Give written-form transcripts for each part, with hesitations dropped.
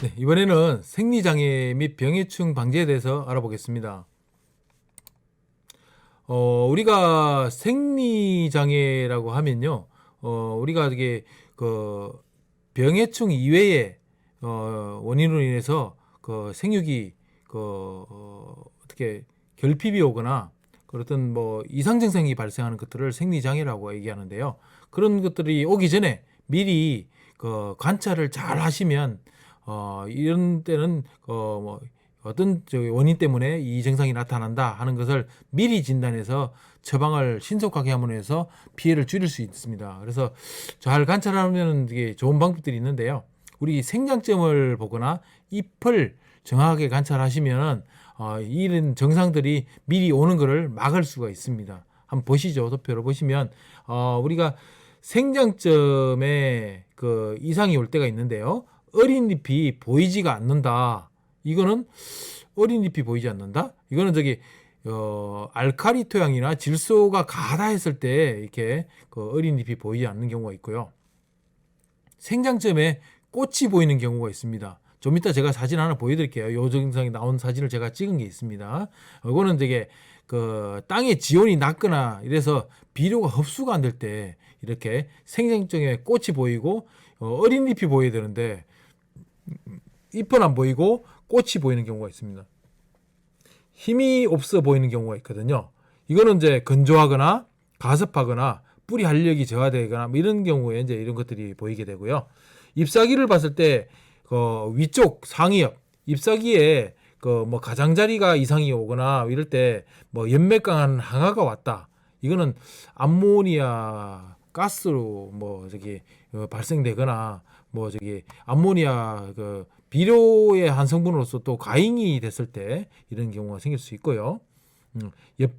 네, 이번에는 생리장애 및 병해충 방지에 대해서 알아보겠습니다. 우리가 생리장애라고 하면요, 우리가 이게 그 병해충 이외에 원인으로 인해서 그 생육이 어떻게 결핍이 오거나 그렇던 뭐 이상 증상이 발생하는 것들을 생리장애라고 얘기하는데요. 그런 것들이 오기 전에 미리 그 관찰을 잘 하시면 이런 때는 뭐 어떤 원인 때문에 이 증상이 나타난다 하는 것을 미리 진단해서 처방을 신속하게 함으로 해서 피해를 줄일 수 있습니다. 그래서 잘 관찰하면 이게 좋은 방법들이 있는데요. 우리 생장점을 보거나 잎을 정확하게 관찰하시면 이런 증상들이 미리 오는 것을 막을 수가 있습니다. 한번 보시죠. 도표를 보시면 우리가 생장점에 그 이상이 올 때가 있는데요. 어린 잎이 보이지가 않는다. 이거는 어린 잎이 보이지 않는다. 이거는 알칼리 토양이나 질소가 가다 했을 때 이렇게 그 어린 잎이 보이지 않는 경우가 있고요. 생장점에 꽃이 보이는 경우가 있습니다. 좀 이따 제가 사진 하나 보여드릴게요. 요 증상이 나온 사진을 제가 찍은 게 있습니다. 이거는 그 땅의 지온이 낮거나 이래서 비료가 흡수가 안 될 때 이렇게 생장점에 꽃이 보이고 어린 잎이 보여야 되는데 잎은 안 보이고 꽃이 보이는 경우가 있습니다. 힘이 없어 보이는 경우가 있거든요. 이거는 이제 건조하거나 가습하거나 뿌리 활력이 저하되거나 뭐 이런 경우에 이제 이런 것들이 보이게 되고요. 잎사귀를 봤을 때 위쪽 상위엽 잎사귀에 뭐 가장자리가 이상이 오거나 이럴 때 뭐 연맥강한 항아가 왔다. 이거는 암모니아 가스로 발생되거나 암모니아 비료의 한 성분으로서 또 과잉이 됐을 때 이런 경우가 생길 수 있고요.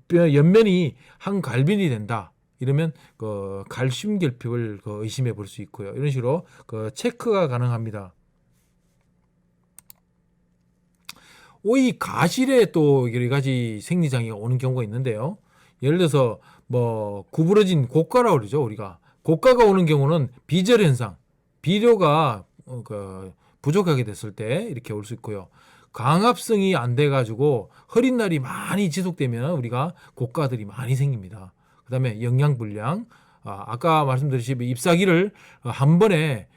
옆면이 항갈빈이 된다. 이러면 칼슘 결핍을 의심해 볼 수 있고요. 이런 식으로 체크가 가능합니다. 오이 가실에 또 여러 가지 생리장애가 오는 경우가 있는데요. 예를 들어서 구부러진 고가라고 그러죠. 우리가 고가가 오는 경우는 비절 현상, 비료가 부족하게 됐을 때 이렇게 올 수 있고요. 광합성이 안 돼가지고 흐린 날이 많이 지속되면 우리가 고가들이 많이 생깁니다. 그 다음에 영양불량, 아까 말씀드렸듯이 잎사귀를 한 번에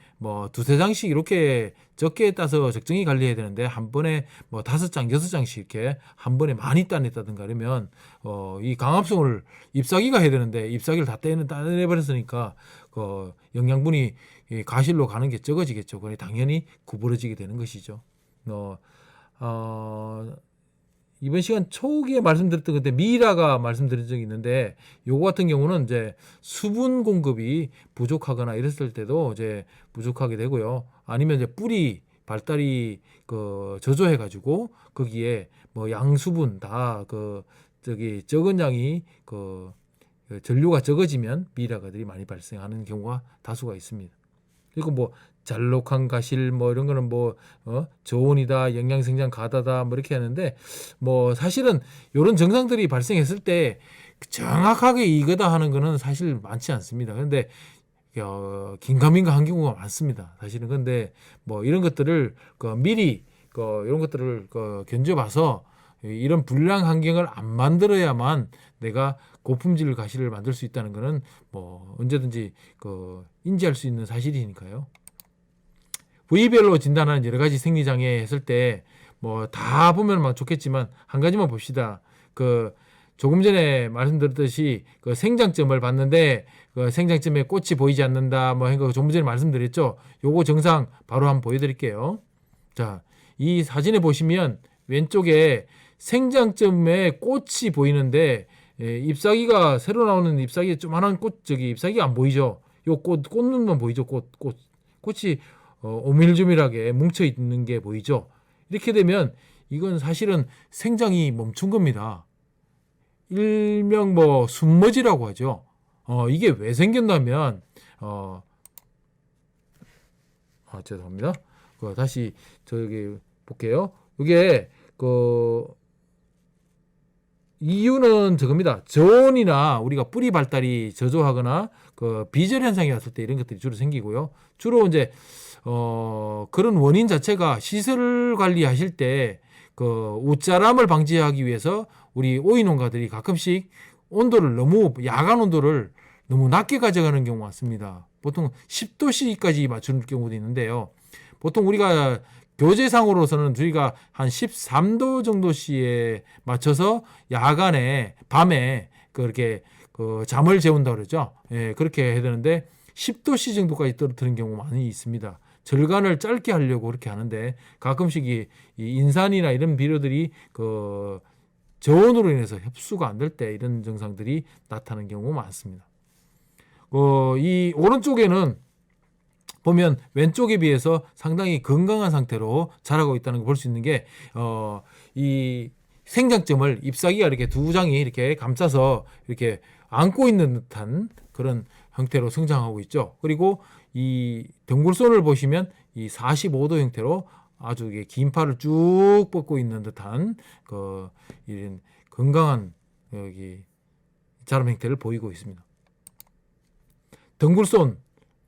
두세 장씩 이렇게 적게 따서 적정히 관리해야 되는데 한 번에 5장, 6장씩 이렇게 한 번에 많이 따냈다든가 그러면 이 강압성을 잎사귀가 해야 되는데 잎사귀를 다 따내버렸으니까 영양분이 가실로 가는 게 적어지겠죠. 그래 당연히 구부러지게 되는 것이죠. 이번 시간 초기에 말씀드렸던 그때 미라가 말씀드린 적이 있는데 요거 같은 경우는 이제 수분 공급이 부족하거나 이랬을 때도 이제 부족하게 되고요. 아니면 이제 뿌리 발달이 저조해 가지고 거기에 양수분 다 적은 양이 전류가 적어지면 미라가들이 많이 발생하는 경우가 다수가 있습니다. 그리고 잘록한 가실 이런 거는 저온이다, 영양생장 가다다 이렇게 하는데 사실은 이런 증상들이 발생했을 때 정확하게 이거다 하는 거는 사실 많지 않습니다. 그런데 긴가민가 한 경우가 많습니다. 사실은 근데 이런 것들을 미리 이런 것들을 견뎌봐서 이런 불량 환경을 안 만들어야만 내가 고품질 가시를 만들 수 있다는 것은 언제든지 인지할 수 있는 사실이니까요. 부위별로 진단하는 여러 가지 생리장애 했을 때 다 보면 좋겠지만 한 가지만 봅시다. 조금 전에 말씀드렸듯이 생장점을 봤는데 생장점에 꽃이 보이지 않는다 조금 전에 말씀드렸죠. 요거 증상 바로 한번 보여드릴게요. 자, 이 사진에 보시면 왼쪽에 생장점에 꽃이 보이는데 잎사귀가 새로 나오는 잎사귀에 조그만한 잎사귀가 안 보이죠. 요 꽃눈만 보이죠. 꽃이 오밀조밀하게 뭉쳐 있는 게 보이죠. 이렇게 되면 이건 사실은 생장이 멈춘 겁니다. 일명 순머지라고 하죠. 이게 왜 생겼냐면 죄송합니다. 다시 저기 볼게요. 이게 이유는 저겁니다. 저온이나 우리가 뿌리 발달이 저조하거나 비절 현상이 왔을 때 이런 것들이 주로 생기고요. 주로 이제 그런 원인 자체가 시설 관리하실 때 그 웃자람을 방지하기 위해서 우리 오이 농가들이 가끔씩 온도를 너무 야간 온도를 너무 낮게 가져가는 경우가 많습니다. 보통 10도씨까지 맞추는 경우도 있는데요. 보통 우리가 교재상으로서는 저희가 한 13도 정도씨에 맞춰서 야간에 밤에 그렇게 그 잠을 재운다 그러죠. 예, 그렇게 해야 되는데 10도씨 정도까지 떨어뜨리는 경우가 많이 있습니다. 절간을 짧게 하려고 그렇게 하는데 가끔씩 이 인산이나 이런 비료들이 그 저온으로 인해서 흡수가 안 될 때 이런 증상들이 나타나는 경우가 많습니다. 이 오른쪽에는 보면 왼쪽에 비해서 상당히 건강한 상태로 자라고 있다는 걸 볼 수 있는 게 이 생장점을 잎사귀가 이렇게 두 장이 이렇게 감싸서 이렇게 안고 있는 듯한 그런 형태로 성장하고 있죠. 그리고 이 덩굴손을 보시면 이 45도 형태로 아주 긴 팔을 쭉 뻗고 있는 듯한 이런 건강한 여기 자람 형태를 보이고 있습니다. 덩굴손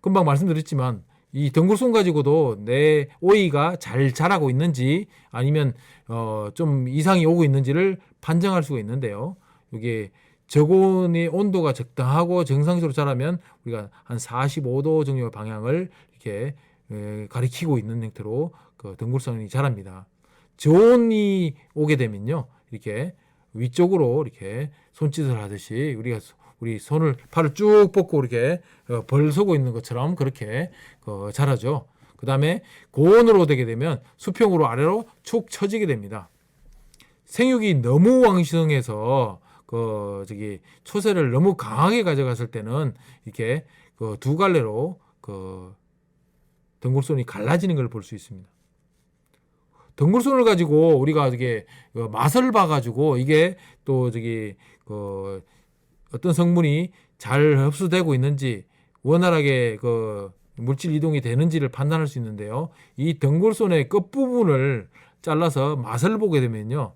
금방 말씀드렸지만 이 덩굴손 가지고도 내 오이가 잘 자라고 있는지 아니면 좀 이상이 오고 있는지를 판정할 수가 있는데요. 이게 저온의 온도가 적당하고 정상적으로 자라면 우리가 한 45도 정도의 방향을 이렇게 가리키고 있는 형태로 그 덩굴손이 자랍니다. 저온이 오게 되면요, 이렇게 위쪽으로 이렇게 손짓을 하듯이 우리 팔을 쭉 뻗고 이렇게 벌서고 있는 것처럼 그렇게 자라죠. 그 다음에 고온으로 되게 되면 수평으로 아래로 축 처지게 됩니다. 생육이 너무 왕성해서 초세를 너무 강하게 가져갔을 때는 이렇게 두 갈래로 덩굴손이 갈라지는 걸 볼 수 있습니다. 덩굴손을 가지고 우리가 이게 맛을 봐가지고 이게 또 어떤 성분이 잘 흡수되고 있는지 원활하게 물질 이동이 되는지를 판단할 수 있는데요. 이 덩굴손의 끝부분을 잘라서 맛을 보게 되면요,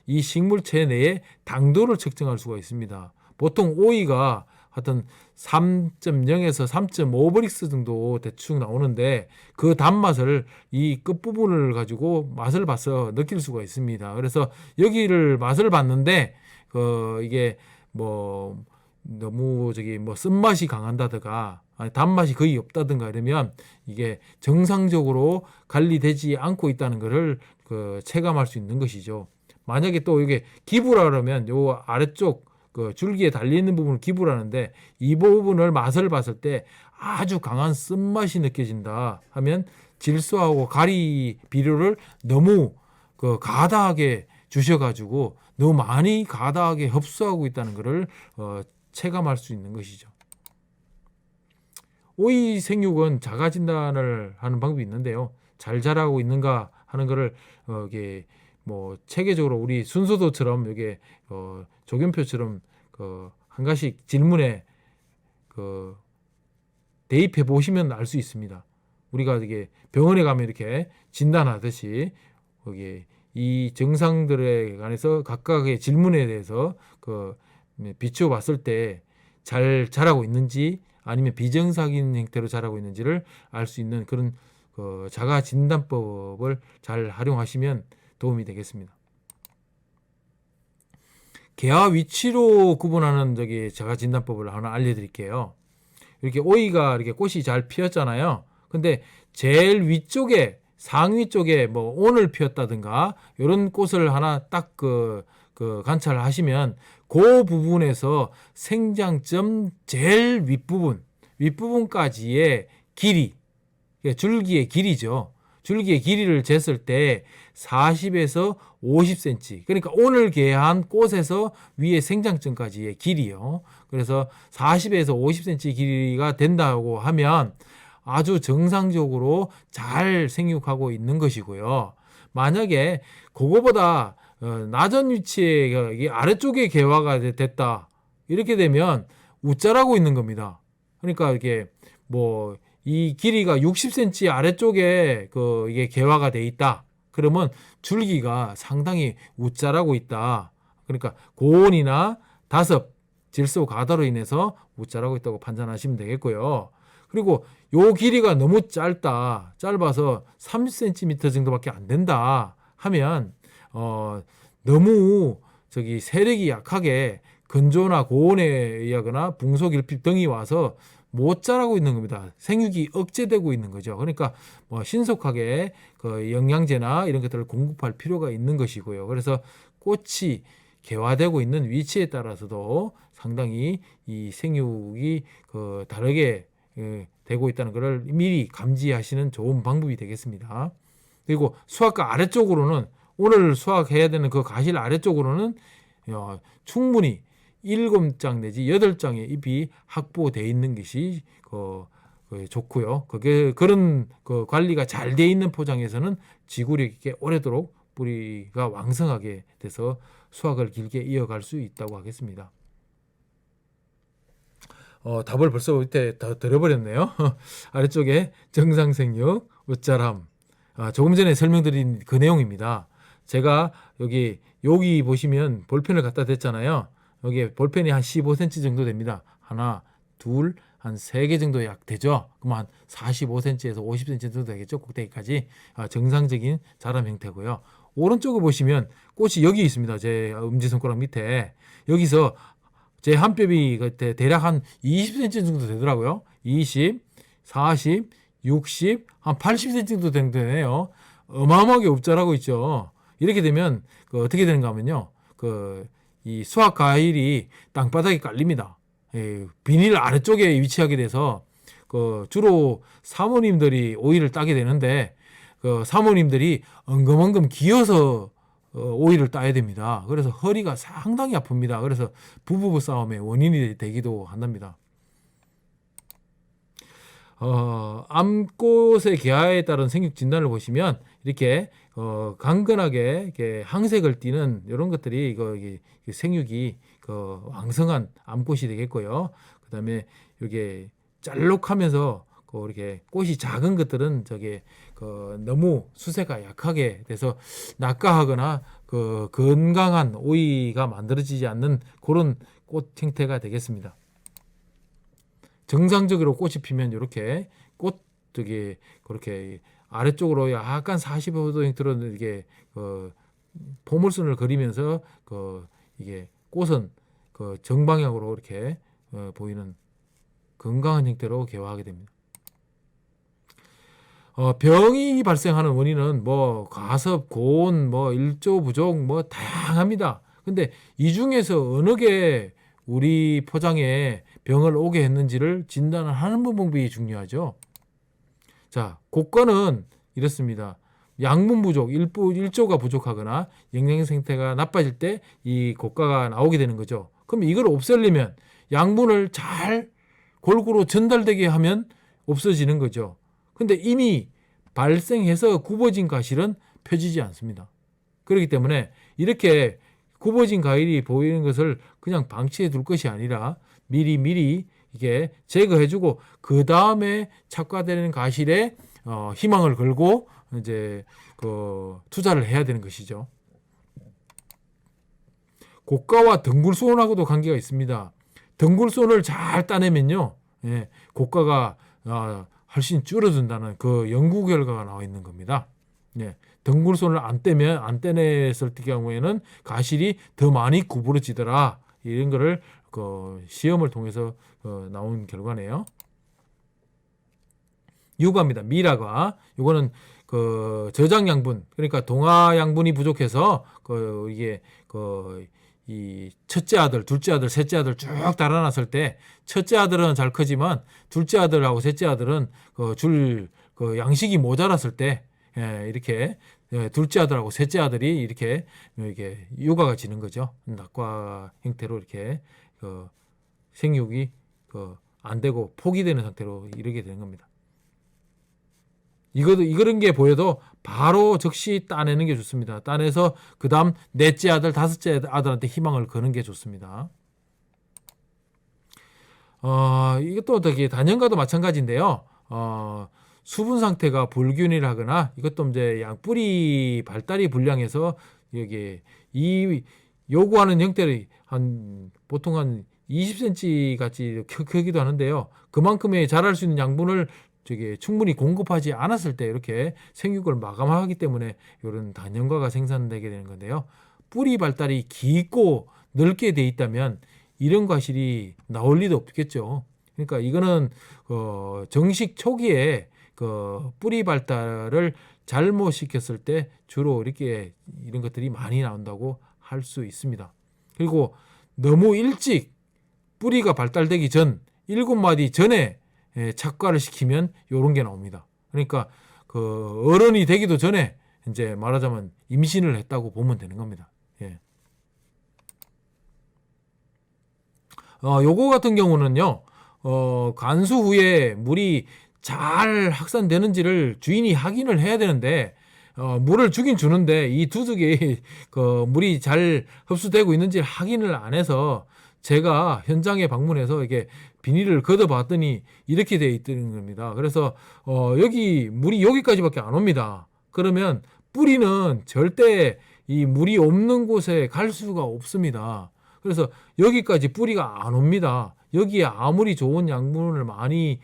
이 식물체 내의 당도를 측정할 수가 있습니다. 보통 오이가 하여튼 3.0에서 3.5브릭스 정도 대충 나오는데 그 단맛을 이 끝부분을 가지고 맛을 봐서 느낄 수가 있습니다. 그래서 여기를 맛을 봤는데 이게 너무 쓴맛이 강한다든가 단맛이 거의 없다든가 이러면 이게 정상적으로 관리되지 않고 있다는 것을 체감할 수 있는 것이죠. 만약에 또 이게 기부라 그러면 요 아래쪽 줄기에 달려있는 부분을 기부라는데 이 부분을 맛을 봤을 때 아주 강한 쓴맛이 느껴진다 하면 질소하고 가리 비료를 너무 가다하게 주셔가지고 너무 많이 가다하게 흡수하고 있다는 것을 체감할 수 있는 것이죠. 오이 생육은 자가 진단을 하는 방법이 있는데요. 잘 자라고 있는가 하는 것을 이게 체계적으로 우리 순서도처럼 이게 조견표처럼 한 가지씩 질문에 대입해 보시면 알 수 있습니다. 우리가 이게 병원에 가면 이렇게 진단하듯이 이 증상들에 관해서 각각의 질문에 대해서 비추어 봤을 때 잘 자라고 있는지 아니면 비정상인 형태로 자라고 있는지를 알 수 있는 그런 자가 진단법을 잘 활용하시면 도움이 되겠습니다. 개화 위치로 구분하는 자가 진단법을 하나 알려드릴게요. 이렇게 오이가 이렇게 꽃이 잘 피었잖아요. 근데 제일 위쪽에 상위 쪽에 온을 피웠다든가 이런 꽃을 하나 딱 관찰하시면 그 부분에서 생장점 제일 윗부분까지의 길이, 줄기의 길이죠. 줄기의 길이를 쟀을 때 40에서 50cm. 그러니까 오늘 개한 꽃에서 위에 생장점까지의 길이요. 그래서 40에서 50cm 길이가 된다고 하면 아주 정상적으로 잘 생육하고 있는 것이고요. 만약에 그거보다 낮은 위치에 아래쪽에 개화가 됐다. 이렇게 되면 웃자라고 있는 겁니다. 그러니까 이게 이 길이가 60cm 아래쪽에 이게 개화가 돼 있다. 그러면 줄기가 상당히 웃자라고 있다. 그러니까 고온이나 다습, 질소 가다로 인해서 웃자라고 있다고 판단하시면 되겠고요. 그리고 요 길이가 너무 짧아서 30cm 정도밖에 안 된다 하면 너무 세력이 약하게 건조나 고온에 의하거나 붕속일핍 등이 와서 못 자라고 있는 겁니다. 생육이 억제되고 있는 거죠. 그러니까 신속하게 그 영양제나 이런 것들을 공급할 필요가 있는 것이고요. 그래서 꽃이 개화되고 있는 위치에 따라서도 상당히 이 생육이 다르게 되고 있다는 것을 미리 감지하시는 좋은 방법이 되겠습니다. 그리고 수확과 아래쪽으로는 오늘 수확해야 되는 그 가실 아래쪽으로는 충분히 7장 내지 8장의 잎이 확보되어 있는 것이 좋고요. 그런 관리가 잘 되어 있는 포장에서는 지구력 있게 오래도록 뿌리가 왕성하게 돼서 수확을 길게 이어갈 수 있다고 하겠습니다. 답을 벌써 이때 다 들어버렸네요. 아래쪽에 정상생육, 옷자람. 조금 전에 설명드린 그 내용입니다. 제가 여기 보시면 볼펜을 갖다 댔잖아요. 여기에 볼펜이 한 15cm 정도 됩니다. 하나, 둘, 한 3개 정도 약 되죠. 그럼 한 45cm에서 50cm 정도 되겠죠. 꼭대기까지. 정상적인 자람 형태고요. 오른쪽을 보시면 꽃이 여기 있습니다. 제 엄지손가락 밑에. 여기서 제 한 뼘이 대략 한 20cm 정도 되더라고요. 20, 40, 60, 한 80cm 정도 되네요. 어마어마하게 옵자라고 있죠. 이렇게 되면 어떻게 되는가 하면요. 이 수확 과일이 땅바닥에 깔립니다. 비닐 아래쪽에 위치하게 돼서 주로 사모님들이 오이를 따게 되는데 사모님들이 엉금엉금 기어서 오이를 따야 됩니다. 그래서 허리가 상당히 아픕니다. 그래서 부부부 싸움의 원인이 되기도 한답니다. 암꽃의 개화에 따른 생육 진단을 보시면 이렇게 강건하게 이렇게 항색을 띠는 이런 것들이 생육이 왕성한 암꽃이 되겠고요. 그다음에 이게 짤록하면서 이렇게 꽃이 작은 것들은 너무 수세가 약하게 돼서 낙가하거나 건강한 오이가 만들어지지 않는 그런 꽃 형태가 되겠습니다. 정상적으로 꽃이 피면 이렇게 그렇게 아래쪽으로 약간 45도 형태로 이게 포물선을 그리면서 이게 꽃은 정방향으로 이렇게 보이는 건강한 형태로 개화하게 됩니다. 병이 발생하는 원인은 과습, 고온, 일조 부족 다양합니다. 근데 이 중에서 어느 게 우리 포장에 병을 오게 했는지를 진단을 하는 방법이 중요하죠. 자, 고가는 이렇습니다. 양분 부족, 일조가 부족하거나 영양 상태가 나빠질 때 이 고가가 나오게 되는 거죠. 그럼 이걸 없애려면 양분을 잘 골고루 전달되게 하면 없어지는 거죠. 근데 이미 발생해서 굽어진 과실은 펴지지 않습니다. 그렇기 때문에 이렇게 굽어진 과일이 보이는 것을 그냥 방치해 둘 것이 아니라 미리 이게 제거해주고 그 다음에 착과되는 과실에 희망을 걸고 이제 투자를 해야 되는 것이죠. 고가와 덩굴손하고도 관계가 있습니다. 덩굴손을 잘 따내면요, 고가가 훨씬 줄어든다는 그 연구 결과가 나와 있는 겁니다. 덩굴손을 안 떼냈을 경우에는 가실이 더 많이 구부러지더라. 이런 거를 시험을 통해서 나온 결과네요. 유과입니다. 미라과. 이거는 저장 양분, 그러니까 동화 양분이 부족해서 이게 이 첫째 아들, 둘째 아들, 셋째 아들 쭉 달아났을 때 첫째 아들은 잘 크지만 둘째 아들하고 셋째 아들은 양식이 모자랐을 때 이렇게 둘째 아들하고 셋째 아들이 이렇게 유과가 지는 거죠. 낙과 형태로 이렇게 생육이 안 되고 포기되는 상태로 이르게 되는 겁니다. 이런 게 보여도 바로 즉시 따내는 게 좋습니다. 따내서 그 다음 넷째 아들, 다섯째 아들한테 희망을 거는 게 좋습니다. 이것도 되게 단연과도 마찬가지인데요. 수분 상태가 불균일하거나 이것도 이제 뿌리 발달이 불량해서 여기 이 요구하는 형태를 보통 한 20cm 같이 크기도 하는데요. 그만큼의 자랄 수 있는 양분을 충분히 공급하지 않았을 때 이렇게 생육을 마감하기 때문에 이런 단연과가 생산되게 되는 건데요. 뿌리 발달이 깊고 넓게 돼 있다면 이런 과실이 나올 리도 없겠죠. 그러니까 이거는 정식 초기에 뿌리 발달을 잘못 시켰을 때 주로 이렇게 이런 것들이 많이 나온다고 할 수 있습니다. 그리고 너무 일찍 뿌리가 발달되기 전 7마디 전에 착과를 시키면 이런 게 나옵니다. 그러니까 어른이 되기도 전에 이제 말하자면 임신을 했다고 보면 되는 겁니다. 예. 요거 같은 경우는요, 간수 후에 물이 잘 확산되는지를 주인이 확인을 해야 되는데, 물을 주긴 주는데 이 두둑이 물이 잘 흡수되고 있는지 확인을 안 해서 제가 현장에 방문해서 이게 비닐을 걷어봤더니 이렇게 돼 있는 겁니다. 그래서 여기 물이 여기까지밖에 안 옵니다. 그러면 뿌리는 절대 이 물이 없는 곳에 갈 수가 없습니다. 그래서 여기까지 뿌리가 안 옵니다. 여기에 아무리 좋은 양분을 많이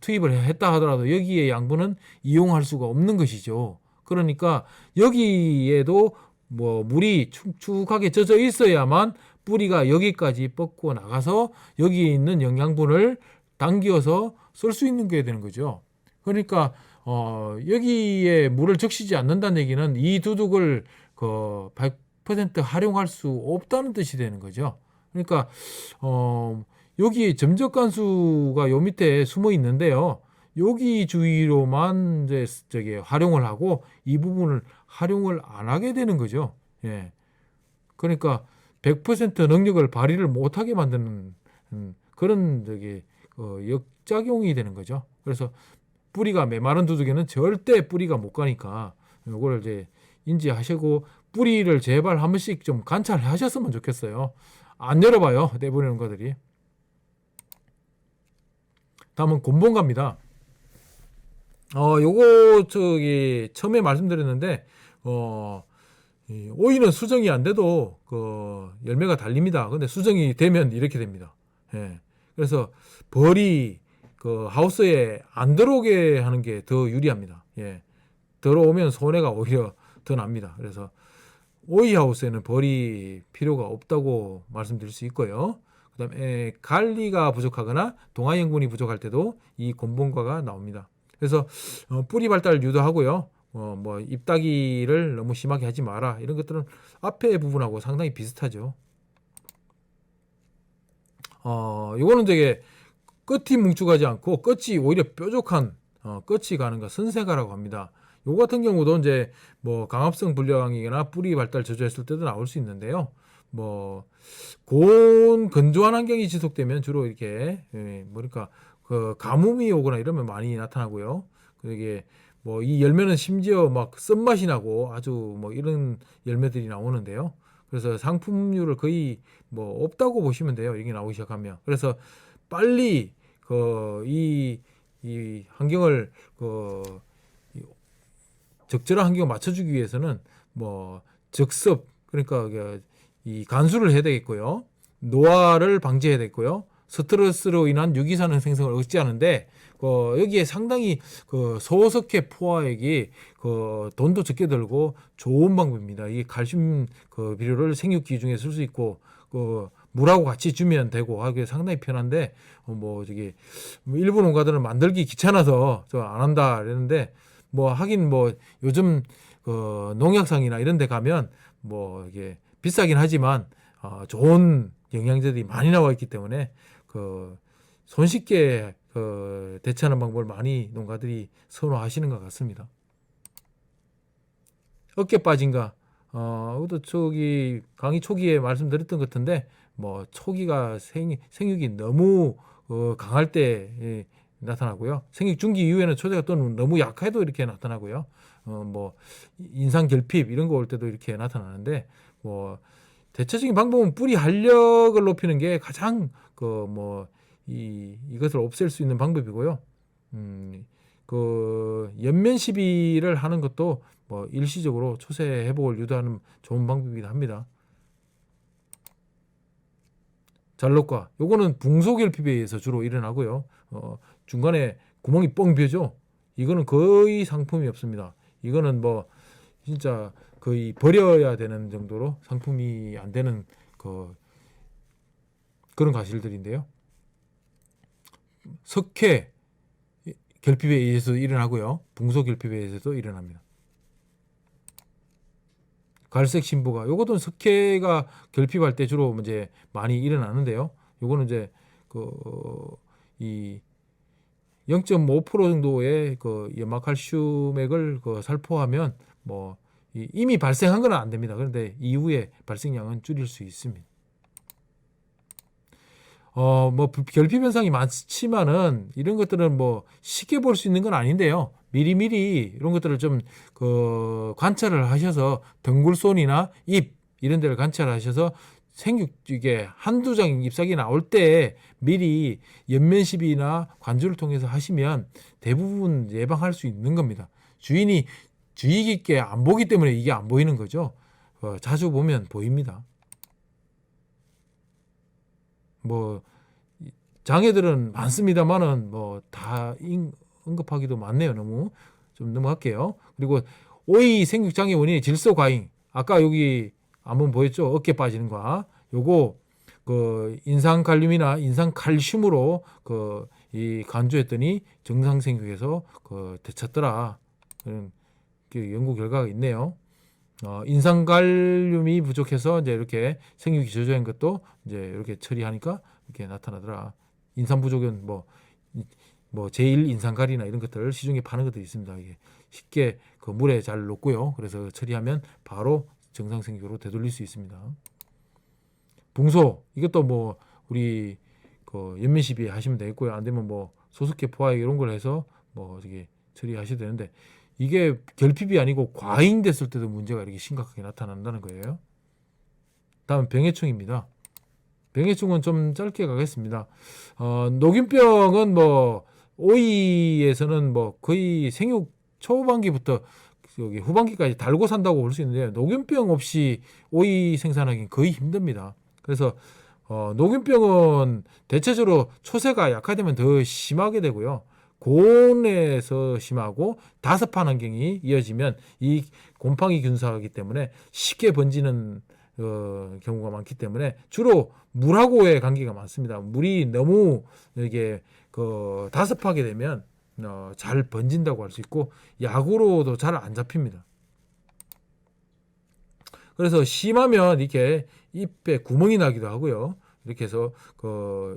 투입을 했다 하더라도 여기에 양분은 이용할 수가 없는 것이죠. 그러니까 여기에도 뭐 물이 축축하게 젖어 있어야만 뿌리가 여기까지 뻗고 나가서 여기에 있는 영양분을 당겨서 쓸 수 있는 게 되는 거죠. 그러니까 여기에 물을 적시지 않는다는 얘기는 이 두둑을 100% 활용할 수 없다는 뜻이 되는 거죠. 그러니까 여기 점적 간수가 요 밑에 숨어 있는데요. 여기 주위로만 이제 활용을 하고 이 부분을 활용을 안 하게 되는 거죠. 예. 그러니까 100% 능력을 발휘를 못하게 만드는 그런 역작용이 되는 거죠. 그래서 뿌리가 메마른 두둑에는 절대 뿌리가 못 가니까 이걸 이제 인지하시고 뿌리를 제발 한 번씩 좀 관찰하셨으면 좋겠어요. 안 열어봐요, 내보내는 것들이. 다음은 곤봉갑니다. 요거 처음에 말씀드렸는데 오이는 수정이 안 돼도 열매가 달립니다. 근데 수정이 되면 이렇게 됩니다. 예. 그래서 벌이 하우스에 안 들어오게 하는 게 더 유리합니다. 예. 들어오면 손해가 오히려 더 납니다. 그래서 오이 하우스에는 벌이 필요가 없다고 말씀드릴 수 있고요. 그다음에 관리가 부족하거나 동화 성분이 부족할 때도 이 곤봉과가 나옵니다. 그래서 뿌리 발달을 유도하고요. 뭐 잎따기를 너무 심하게 하지 마라. 이런 것들은 앞에 부분하고 상당히 비슷하죠. 요거는 되게 끝이 뭉쭉하지 않고 끝이 오히려 뾰족한 끝이 가는 거 선세가라고 합니다. 요거 같은 경우도 이제 뭐 강압성 불량이거나 뿌리 발달 저조했을 때도 나올 수 있는데요. 뭐 고온 건조한 환경이 지속되면 주로 이렇게 뭐랄까 가뭄이 오거나 이러면 많이 나타나고요. 이게 뭐 이 열매는 심지어 막 쓴맛이 나고 아주 뭐 이런 열매들이 나오는데요. 그래서 상품률을 거의 뭐 없다고 보시면 돼요. 이게 나오기 시작하면. 그래서 빨리 이 환경을 적절한 환경을 맞춰주기 위해서는 뭐 적습 그러니까 이 간수를 해야 되겠고요. 노화를 방지해야 되겠고요. 스트레스로 인한 유기산 생성을 억제하는데 여기에 상당히 소석회 포화액이 돈도 적게 들고 좋은 방법입니다. 이 칼슘 비료를 생육기 중에 쓸 수 있고 물하고 같이 주면 되고 하기 상당히 편한데 뭐 일본 농가들은 만들기 귀찮아서 안 한다 그랬는데 뭐 하긴 뭐 요즘 농약상이나 이런 데 가면 뭐 이게 비싸긴 하지만 좋은 영양제들이 많이 나와 있기 때문에 손쉽게 대처하는 방법을 많이 농가들이 선호하시는 것 같습니다. 어깨 빠진가? 이것도 강의 초기에 말씀드렸던 것 같은데 뭐 초기가 생육이 너무 강할 때 나타나고요. 생육 중기 이후에는 초대가 또 너무 약해도 이렇게 나타나고요. 뭐 인상 결핍 이런 거 올 때도 이렇게 나타나는데 뭐 대체적인 방법은 뿌리 활력을 높이는 게 가장 이것을 없앨 수 있는 방법이고요. 연면 시비를 하는 것도 뭐 일시적으로 초세 회복을 유도하는 좋은 방법이기도 합니다. 잘록과 요거는 붕소결핍에 의해서 주로 일어나고요. 중간에 구멍이 뻥 비어죠. 이거는 거의 상품이 없습니다. 이거는 뭐 진짜 거의 버려야 되는 정도로 상품이 안 되는 그런 과실들인데요. 석회 결핍에 의해서 일어나고요. 붕소 결핍에 의해서도 일어납니다. 갈색 신부가 요것도 석회가 결핍할 때 주로 이제 많이 일어나는데요. 요거는 이제 이 0.5% 정도의 염화칼슘액을 살포하면 뭐 이미 발생한 건 안 됩니다. 그런데 이후에 발생량은 줄일 수 있습니다. 뭐 결핍 현상이 많지만은 이런 것들은 뭐 쉽게 볼 수 있는 건 아닌데요. 미리미리 이런 것들을 좀 관찰을 하셔서 덩굴손이나 잎 이런 데를 관찰하셔서 이게 한두 장 잎사귀 나올 때 미리 연면시비나 관주를 통해서 하시면 대부분 예방할 수 있는 겁니다. 주인이 주의 깊게 안 보기 때문에 이게 안 보이는 거죠. 자주 보면 보입니다. 뭐 장애들은 많습니다만은 뭐 다 언급하기도 많네요. 너무 좀 넘어갈게요. 그리고 오이 생육 장애 원인의 질소 과잉. 아까 여기 한번 보였죠. 어깨 빠지는 거. 요거 인산칼륨이나 인산칼슘으로 이 간주했더니 정상 생육에서 되찾더라. 그런 연구 결과가 있네요. 인산칼륨이 부족해서 이제 이렇게 생육이 저조한 것도 이제 이렇게 처리하니까 이렇게 나타나더라. 인산 부족은 뭐 제일 인산갈이나 이런 것들 시중에 파는 것도 있습니다. 이게 쉽게 물에 잘 녹고요. 그래서 처리하면 바로 정상 생육으로 되돌릴 수 있습니다. 붕소 이것도 뭐 우리 연면시비 하시면 되겠고요. 안 되면 뭐 소스케 포화액 이런 걸 해서 뭐 이게 처리하셔도 되는데 이게 결핍이 아니고 과잉됐을 때도 문제가 이렇게 심각하게 나타난다는 거예요. 다음 병해충입니다. 병해충은 좀 짧게 가겠습니다. 녹균병은 뭐 오이에서는 뭐 거의 생육 초반기부터 여기 후반기까지 달고 산다고 볼 수 있는데 녹균병 없이 오이 생산하기는 거의 힘듭니다. 그래서 녹균병은 대체적으로 초세가 약화되면 더 심하게 되고요. 고온에서 심하고 다습한 환경이 이어지면 이 곰팡이 균사이기 때문에 쉽게 번지는 경우가 많기 때문에 주로 물하고의 관계가 많습니다. 물이 너무 이게 다습하게 되면 잘 번진다고 할 수 있고 약으로도 잘 안 잡힙니다. 그래서 심하면 이렇게 잎에 구멍이 나기도 하고요. 이렇게 해서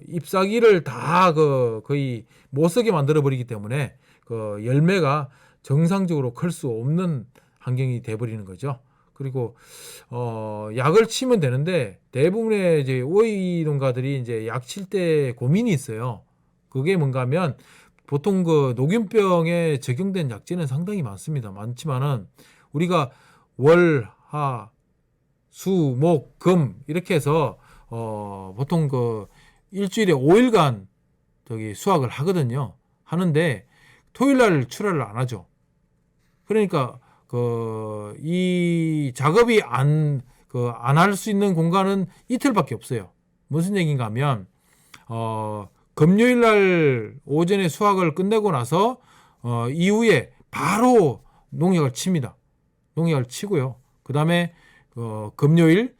잎사귀를 다 거의 못 쓰게 만들어 버리기 때문에 열매가 정상적으로 클 수 없는 환경이 돼 버리는 거죠. 그리고 약을 치면 되는데 대부분의 이제 오이 농가들이 이제 약 칠 때 고민이 있어요. 그게 뭔가 하면 보통 녹균병에 적용된 약제는 상당히 많지만은 우리가 월, 하, 수, 목, 금 이렇게 해서 보통 일주일에 5일간 수확을 하거든요. 하는데 토요일 날 출하를 안 하죠. 그러니까 이 작업이 안 할 수 있는 공간은 이틀밖에 없어요. 무슨 얘기인가 하면 금요일 날 오전에 수확을 끝내고 나서 이후에 바로 농약을 칩니다. 농약을 치고요. 그 다음에 금요일,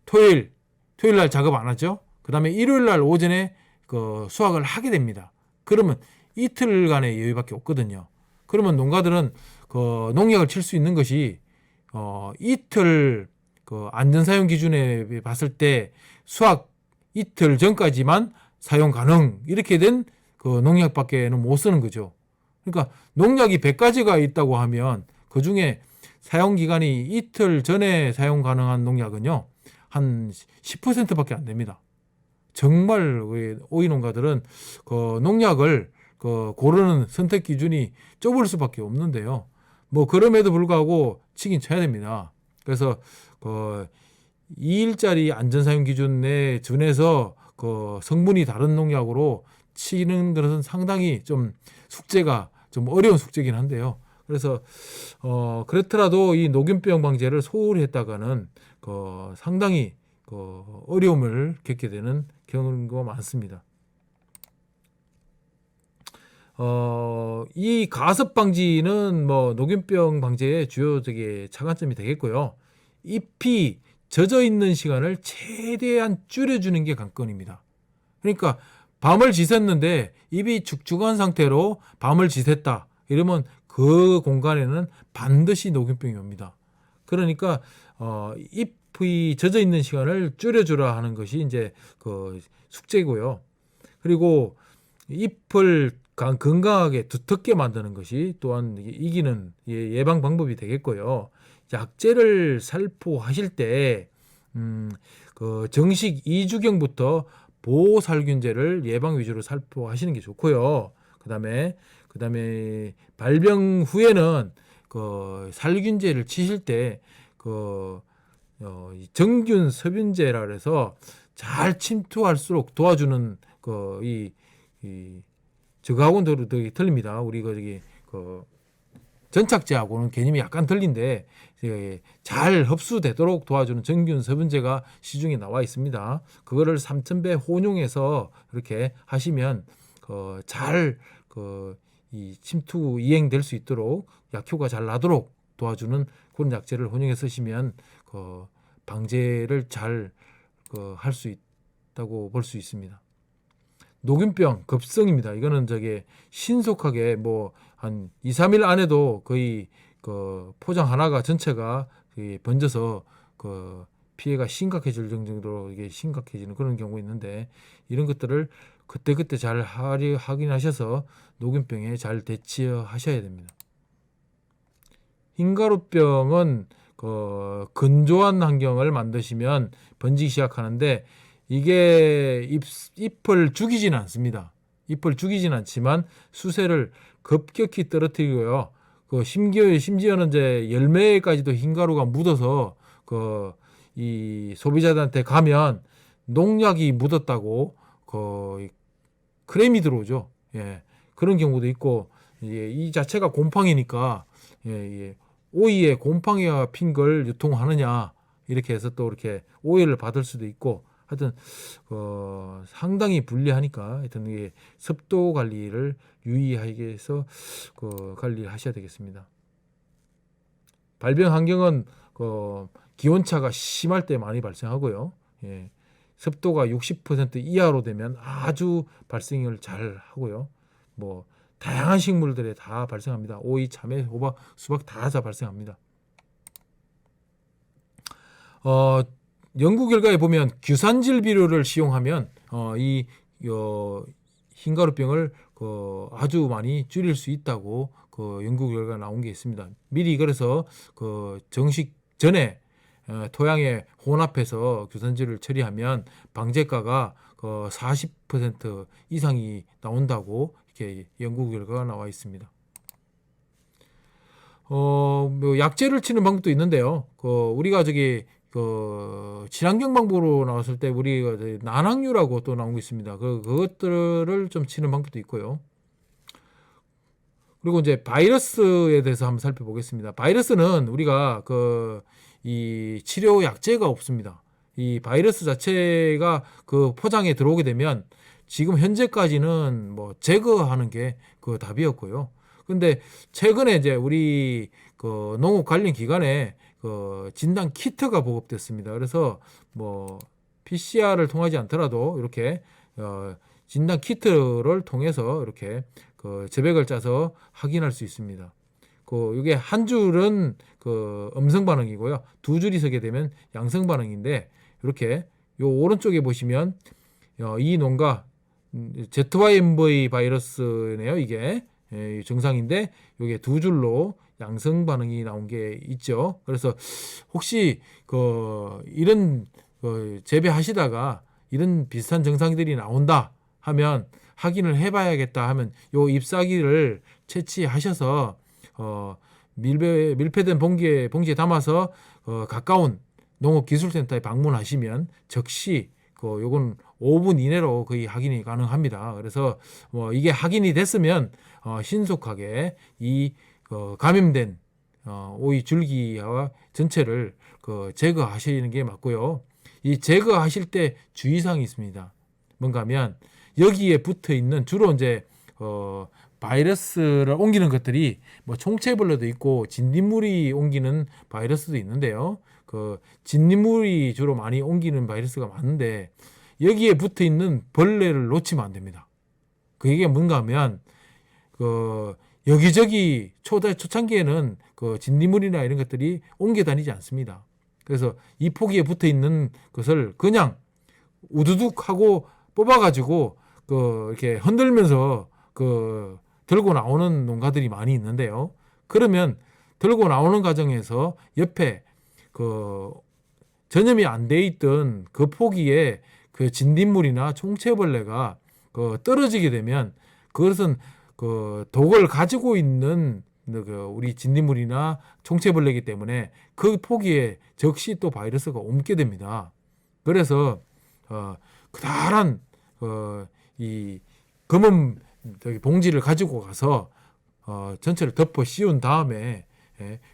토요일 날 작업 안 하죠. 그 다음에 일요일 날 오전에 수확을 하게 됩니다. 그러면 이틀간의 여유밖에 없거든요. 그러면 농가들은 농약을 칠 수 있는 것이 이틀 안전사용 기준에 봤을 때 수확 이틀 전까지만 사용 가능 이렇게 된 농약밖에는 못 쓰는 거죠. 그러니까 농약이 100가지가 있다고 하면 그 중에 사용 기간이 이틀 전에 사용 가능한 농약은요 한 10%밖에 안 됩니다. 정말 오이 농가들은 농약을 고르는 선택 기준이 좁을 수밖에 없는데요. 뭐 그럼에도 불구하고 치긴 쳐야 됩니다. 그래서 2일짜리 안전사용 기준에 준해서 성분이 다른 농약으로 치는 것은 상당히 좀 숙제가 좀 어려운 숙제긴 한데요. 그래서 그렇더라도 이 녹균병 방제를 소홀히 했다가는 상당히 어려움을 겪게 되는 경우가 많습니다. 이 가습 방지는 뭐 녹균병 방지의 주요 차관점이 되겠고요. 잎이 젖어 있는 시간을 최대한 줄여주는 게 관건입니다. 그러니까 밤을 지샜는데 잎이 축축한 상태로 밤을 지샜다. 이러면 그 공간에는 반드시 녹균병이 옵니다. 그러니까 잎이 젖어 있는 시간을 줄여주라 하는 것이 이제 그 숙제고요. 그리고 잎을 건강하게 두텁게 만드는 것이 또한 이기는 예방 방법이 되겠고요. 약재를 살포하실 때 그 정식 2주경부터 보호살균제를 예방 위주로 살포하시는 게 좋고요. 그다음에 발병 후에는 그 살균제를 치실 때 그 정균 서균제라 그래서 잘 침투할수록 도와주는 이 저거하고는 틀립니다. 우리 그 전착제하고는 개념이 약간 틀린데 잘 흡수되도록 도와주는 정균 서분제가 시중에 나와 있습니다. 그거를 3000배 혼용해서 이렇게 하시면 잘 이 침투 이행될 수 있도록 약효가 잘 나도록 도와주는 그런 약재를 혼용해 쓰시면 방제를 잘 할 수 있다고 볼 수 있습니다. 녹균병 급성입니다. 이거는 신속하게 뭐 한 2, 3일 안에도 거의 포장 하나가 전체가 번져서 피해가 심각해질 정도로 이게 심각해지는 그런 경우가 있는데, 이런 것들을 그때그때 잘 확인하셔서 녹균병에 잘 대처하셔야 됩니다. 흰가루병은 건조한 환경을 만드시면 번지기 시작하는데, 이게 잎을 죽이지는 않습니다. 잎을 죽이지는 않지만 수세를 급격히 떨어뜨리고요. 심지어는 이제 열매까지도 흰가루가 묻어서 이 소비자들한테 가면 농약이 묻었다고 크레임이 들어오죠. 예. 그런 경우도 있고, 이 자체가 곰팡이니까 오이에 곰팡이가 핀 걸 유통하느냐 이렇게 해서 또 이렇게 오해를 받을 수도 있고, 하여튼 상당히 불리하니까 하여튼 이게 습도 관리를 유의하기 위해서 관리를 하셔야 되겠습니다. 발병 환경은 기온차가 심할 때 많이 발생하고요. 예. 습도가 60% 이하로 되면 아주 발생을 잘 하고요. 뭐 다양한 식물들에 다 발생합니다. 오이, 참외, 호박, 수박 다 발생합니다. 연구 결과에 보면 규산질 비료를 시용하면 이 흰가루병을 아주 많이 줄일 수 있다고 연구 결과가 나온 게 있습니다. 미리 그래서 정식 전에 토양에 혼합해서 규산질을 처리하면 방제가가 40% 이상이 나온다고 이렇게 연구 결과가 나와 있습니다. 뭐 약재를 치는 방법도 있는데요. 우리가 친환경 방법으로 나왔을 때 우리가 난황류라고 또 나온 게 있습니다. 그것들을 좀 치는 방법도 있고요. 그리고 이제 바이러스에 대해서 한번 살펴보겠습니다. 바이러스는 우리가 이 치료 약재가 없습니다. 이 바이러스 자체가 포장에 들어오게 되면 지금 현재까지는 뭐 제거하는 게 답이었고요. 근데 최근에 이제 우리 농업 관련 기관에 진단 키트가 보급됐습니다. 그래서 뭐 PCR을 통하지 않더라도 이렇게 진단 키트를 통해서 이렇게 제백을 짜서 확인할 수 있습니다. 이게 한 줄은 음성 반응이고요. 두 줄이 서게 되면 양성 반응인데, 이렇게 요 오른쪽에 보시면 이 농가 ZYMV 바이러스네요. 이게 정상인데 이게 두 줄로 양성 반응이 나온 게 있죠. 그래서 혹시 이런 재배하시다가 이런 비슷한 증상들이 나온다 하면 확인을 해봐야겠다 하면 요 잎사귀를 채취하셔서 밀폐된 봉지에 담아서 가까운 농업기술센터에 방문하시면 즉시 요건 5분 이내로 거의 확인이 가능합니다. 그래서 이게 확인이 됐으면 신속하게 이 감염된 오이 줄기와 전체를 제거하시는 게 맞고요. 이 제거하실 때 주의사항이 있습니다. 뭔가 하면 여기에 붙어 있는 주로 이제 바이러스를 옮기는 것들이 뭐 총체벌레도 있고 진딧물이 옮기는 바이러스도 있는데요. 그 진딧물이 주로 많이 옮기는 바이러스가 많은데 여기에 붙어 있는 벌레를 놓치면 안 됩니다. 그게 뭔가 하면 그 여기저기 초창기에는 그 진딧물이나 이런 것들이 옮겨 다니지 않습니다. 그래서 이 포기에 붙어 있는 것을 그냥 우두둑 하고 뽑아가지고 그 이렇게 흔들면서 그 들고 나오는 농가들이 많이 있는데요. 그러면 들고 나오는 과정에서 옆에 그 전염이 안 돼 있던 그 포기에 그 진딧물이나 총체벌레가 그 떨어지게 되면 그것은 그 독을 가지고 있는 그 우리 진딧물이나 총체벌레이기 때문에 그 포기에 즉시 또 바이러스가 옮게 됩니다. 그래서 그다란 이 검은 봉지를 가지고 가서 전체를 덮어 씌운 다음에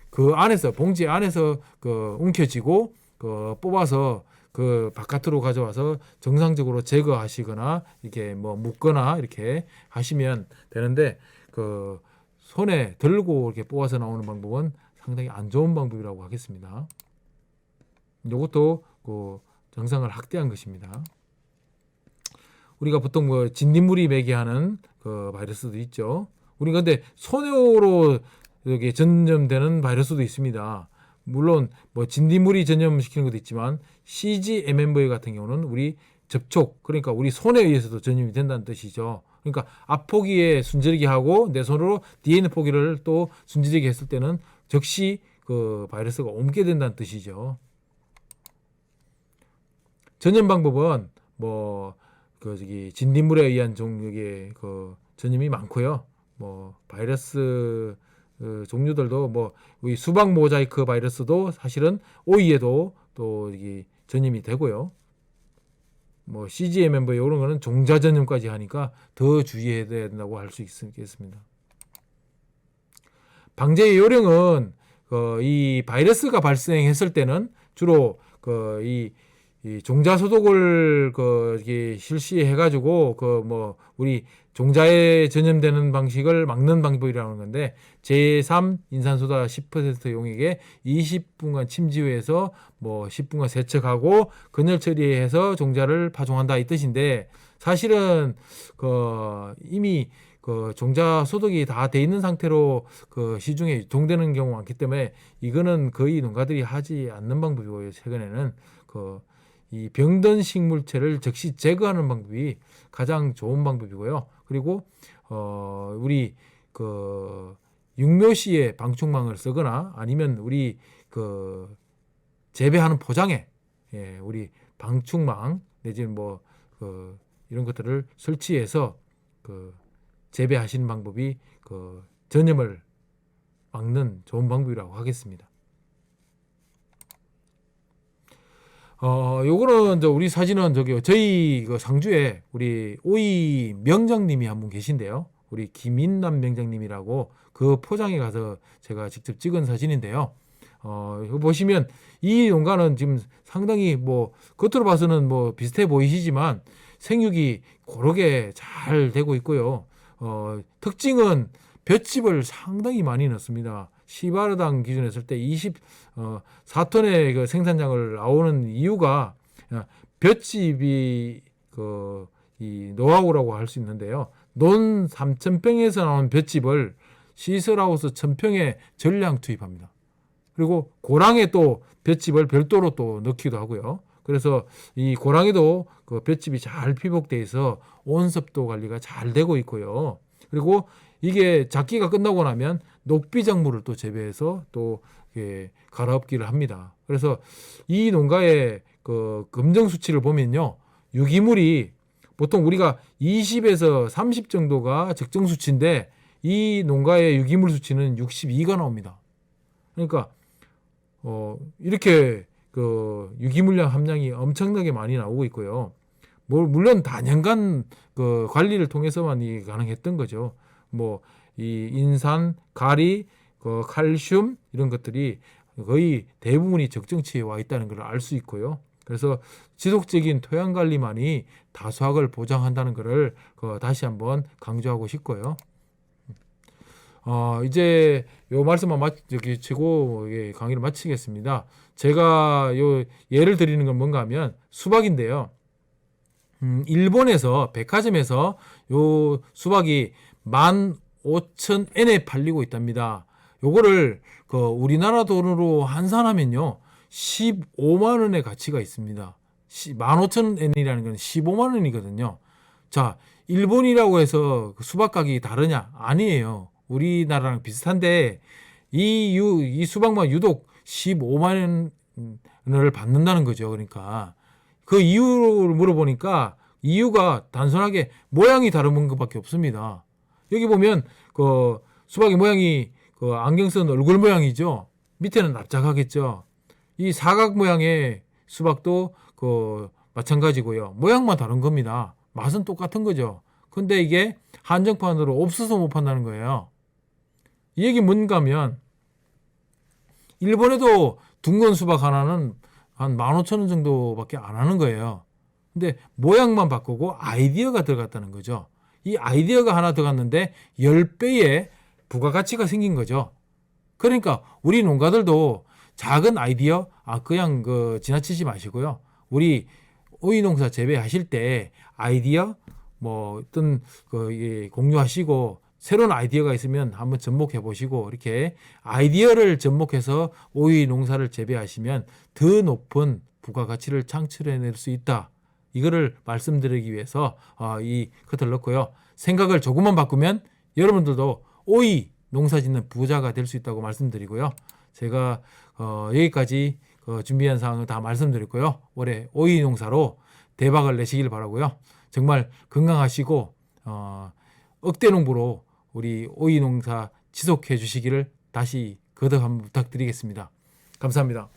그 안에서 봉지 안에서 그 움켜쥐고 그 뽑아서 그 바깥으로 가져와서 정상적으로 제거하시거나 이렇게 뭐 묶거나 이렇게 하시면 되는데 그 손에 들고 이렇게 뽑아서 나오는 방법은 상당히 안 좋은 방법이라고 하겠습니다. 이것도 그 정상을 확대한 것입니다. 우리가 보통 뭐 진딧물이 매개하는 그 바이러스도 있죠. 우리가 근데 손으로 여기 전염되는 바이러스도 있습니다. 물론 뭐 진딧물이 전염시키는 것도 있지만 CGMMV 같은 경우는 우리 접촉, 그러니까 우리 손에 의해서도 전염이 된다는 뜻이죠. 그러니까 앞포기에 순지르기 하고 내 손으로 DNA 포기를 또 순지르기 했을 때는 즉시 그 바이러스가 옮게 된다는 뜻이죠. 전염 방법은 뭐 그 저기 진딧물에 의한 종류의 그 전염이 많고요. 뭐 바이러스 종류들도 뭐 우리 수박 모자이크 바이러스도 사실은 오이에도 또 이게 전염이 되고요. 뭐 CGMMV 이런 거는 종자 전염까지 하니까 더 주의해야 된다고 할 수 있겠습니다. 방제 요령은 이 바이러스가 발생했을 때는 주로 이 종자 소독을 이게 실시해가지고 뭐 우리 종자에 전염되는 방식을 막는 방법이라는 건데 제3 인산소다 10% 용액에 20분간 침지해서 뭐 10분간 세척하고 건열 처리해서 종자를 파종한다 이 뜻인데 사실은 이미 종자 소독이 다 돼 있는 상태로 시중에 유통되는 경우가 많기 때문에 이거는 거의 농가들이 하지 않는 방법이고요. 최근에는 이 병든 식물체를 즉시 제거하는 방법이 가장 좋은 방법이고요. 그리고 우리 육묘시에 방충망을 쓰거나 아니면 우리 재배하는 포장에 우리 방충망 내지는 뭐 이런 것들을 설치해서 재배하시는 방법이 전염을 막는 좋은 방법이라고 하겠습니다. 요거는 우리 사진은 저희 상주에 우리 오이 명장님이 한 분 계신데요. 우리 김인남 명장님이라고 그 포장에 가서 제가 직접 찍은 사진인데요. 이거 보시면 이 농가는 지금 상당히 뭐 겉으로 봐서는 뭐 비슷해 보이시지만 생육이 고르게 잘 되고 있고요. 특징은 볏짚을 상당히 많이 넣습니다. 시바르당 기준에 했을 때 24톤의 생산량을 나오는 이유가 볏짚이 이 노하우라고 할 수 있는데요. 논 3,000평에서 나온 볏짚을 시설하우스 1,000평에 전량 투입합니다. 그리고 고랑에 또 볏짚을 별도로 또 넣기도 하고요. 그래서 이 고랑에도 볏짚이 잘 피복돼 있어 온습도 관리가 잘 되고 있고요. 그리고 이게 작기가 끝나고 나면 녹비작물을 또 재배해서 또 갈아엎기를 합니다. 그래서 이 농가의 검정 수치를 보면요, 유기물이 보통 우리가 20에서 30 정도가 적정 수치인데 이 농가의 유기물 수치는 62가 나옵니다. 그러니까 이렇게 유기물량 함량이 엄청나게 많이 나오고 있고요. 물론 단연간 관리를 통해서만 가능했던 거죠. 뭐 이 인산, 가리, 칼슘 이런 것들이 거의 대부분이 적정치에 와 있다는 걸 알 수 있고요. 그래서 지속적인 토양 관리만이 다수학을 보장한다는 것을 다시 한번 강조하고 싶고요. 이제 요 말씀만 치고 강의를 마치겠습니다. 제가 요 예를 드리는 건 뭔가 하면 수박인데요. 일본에서 백화점에서 요 수박이 15,000엔에 팔리고 있답니다. 요거를 우리나라 돈으로 환산하면요 15만 원의 가치가 있습니다. 15,000엔이라는 건 15만 원이거든요. 자, 일본이라고 해서 수박 가격이 다르냐? 아니에요. 우리나라랑 비슷한데 이 수박만 유독 15만 원을 받는다는 거죠. 그러니까 그 이유를 물어보니까 이유가 단순하게 모양이 다른 것밖에 없습니다. 여기 보면 그 수박의 모양이 그 안경 쓴 얼굴 모양이죠. 밑에는 납작하겠죠. 이 사각 모양의 수박도 마찬가지고요. 모양만 다른 겁니다. 맛은 똑같은 거죠. 근데 이게 한정판으로 없어서 못 판다는 거예요. 이 얘기 뭔가 하면 일본에도 둥근 수박 하나는 한 15,000원 정도밖에 안 하는 거예요. 근데 모양만 바꾸고 아이디어가 들어갔다는 거죠. 이 아이디어가 하나 들어갔는데 10배의 부가가치가 생긴 거죠. 그러니까 우리 농가들도 작은 아이디어 그냥 지나치지 마시고요. 우리 오이 농사 재배하실 때 아이디어 어떤 공유하시고 새로운 아이디어가 있으면 한번 접목해 보시고 이렇게 아이디어를 접목해서 오이 농사를 재배하시면 더 높은 부가가치를 창출해낼 수 있다. 이거를 말씀드리기 위해서 이 커트를 넣고요. 생각을 조금만 바꾸면 여러분들도 오이 농사 짓는 부자가 될 수 있다고 말씀드리고요. 제가 여기까지 준비한 사항을 다 말씀드렸고요. 올해 오이 농사로 대박을 내시길 바라고요. 정말 건강하시고 억대 농부로 우리 오이 농사 지속해 주시기를 다시 거듭 한번 부탁드리겠습니다. 감사합니다.